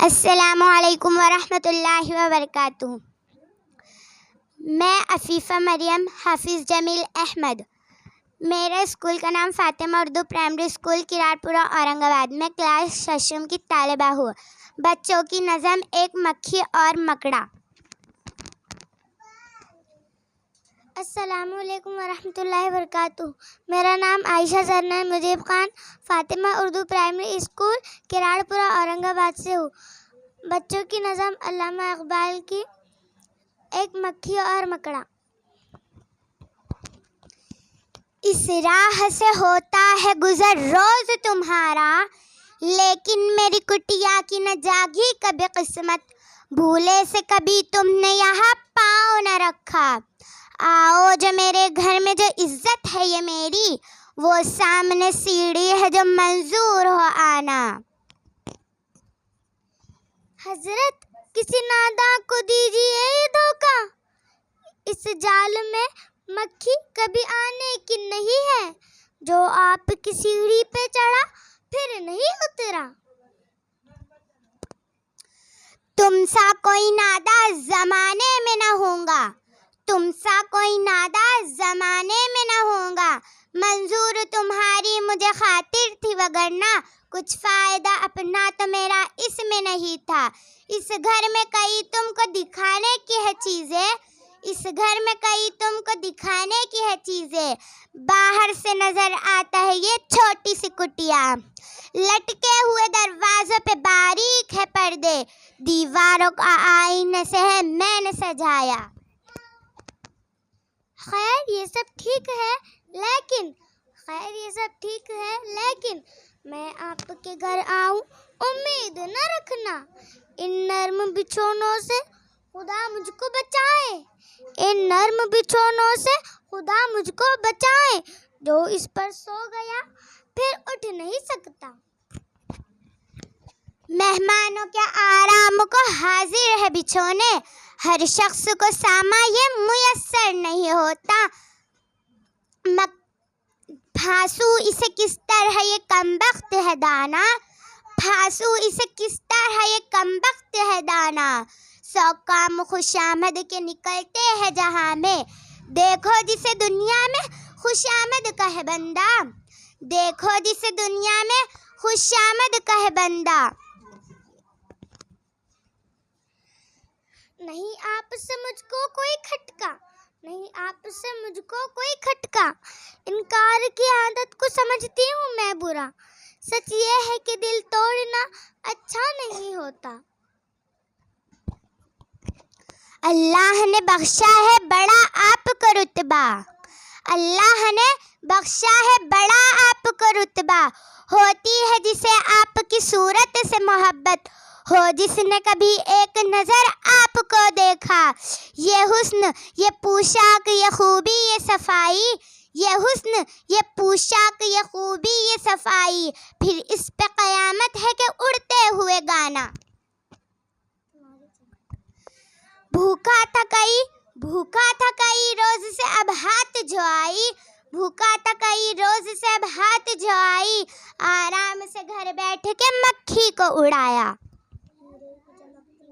السلام علیکم ورحمۃ اللہ وبرکاتہ۔ میں عفیفہ مریم حافظ جمیل احمد، میرے اسکول کا نام فاطمہ اردو پرائمری اسکول کرار پورہ اورنگ آباد۔ میں کلاس ششم کی طالبہ ہوں۔ بچوں کی نظم ایک مکھی اور مکڑا۔ السلام علیکم ورحمۃ اللہ وبرکاتہ۔ میرا نام عائشہ زرنین مجیب خان، فاطمہ اردو پرائمری اسکول کرار پورہ اورنگ آباد سے ہوں۔ بچوں کی نظم علامہ اقبال کی ایک مکھی اور مکڑا۔ اس راہ سے ہوتا ہے گزر روز تمہارا، لیکن میری کٹیا کی نہ جاگی کبھی قسمت، بھولے سے کبھی تم نے یہاں پاؤں نہ رکھا۔ آؤ جو میرے گھر میں جو عزت ہے یہ میری، وہ سامنے سیڑھی ہے جو منظور ہو آنا۔ حضرت کسی ناداں کو دیجیے یہ دھوکہ، اس جال میں مکھی کبھی آنے کی نہیں ہے، جو آپ کی سیڑھی پہ چڑھا پھر نہیں اترا۔ تم سا کوئی ناداں زمانے میں نہ ہوگا، تم سا کوئی ناداں زمانے میں نہ ہوگا، منظور تمہاری مجھے خاطر تھی وگرنہ کچھ فائدہ اپنا تو میرا اس میں نہیں تھا۔ اس گھر میں کئی تم کو دکھانے کی ہے چیزیں، اس گھر میں کئی تم کو دکھانے کی ہے چیزیں، باہر سے نظر آتا ہے یہ چھوٹی سی کٹیا، لٹکے ہوئے دروازوں پہ باریک ہے پردے، دیواروں کا آئینے سے ہے میں نے سجایا۔ خیر یہ سب ٹھیک ہے لیکن میں آپ کے گھر آؤں امید نہ رکھنا، ان نرم بچھونوں سے خدا مجھ کو بچائے، ان نرم بچھونوں سے خدا مجھ کو بچائے، جو اس پر سو گیا پھر اٹھ نہیں سکتا۔ مہمانوں کے آرام کو حاضر ہے بچھونے، ہر شخص کو ساما یہ میسر نہیں ہوتا۔ پھانسو اسے کس طرح یہ کمبخت ہے دانا، پھانسو اسے کس طرح یہ کمبخت ہے دانا، سو کام خوش آمد کے نکلتے ہیں جہاں میں، دیکھو جسے دنیا میں خوش آمد کہے بندہ، دیکھو جسے دنیا میں خوش آمد کہے بندہ۔ نہیں آپ سے مجھ کو کوئی کھٹکا، نہیں آپ سے مجھ کو کوئی کھٹکا، انکار کی عادت کو سمجھتی ہوں میں برا، سچ یہ ہے کہ دل توڑنا اچھا نہیں ہوتا۔ اللہ نے بخشا ہے بڑا آپ کو رتبہ، اللہ نے بخشا ہے بڑا آپ کو رتبہ، ہوتی ہے جسے آپ کی صورت سے محبت، ہو جس نے کبھی ایک نظر آپ کو دیکھا، یہ حسن یہ پوشاک یہ خوبی یہ صفائی، یہ حسن یہ پوشاک یہ خوبی یہ صفائی، پھر اس پہ قیامت ہے کہ اڑتے ہوئے گانا۔ بھوکا تھا کئی روز سے اب ہاتھ جو آئی، بھوکا تھا کئی روز سے اب ہاتھ جو آئی، آرام سے گھر بیٹھ کے مکھی کو اڑایا۔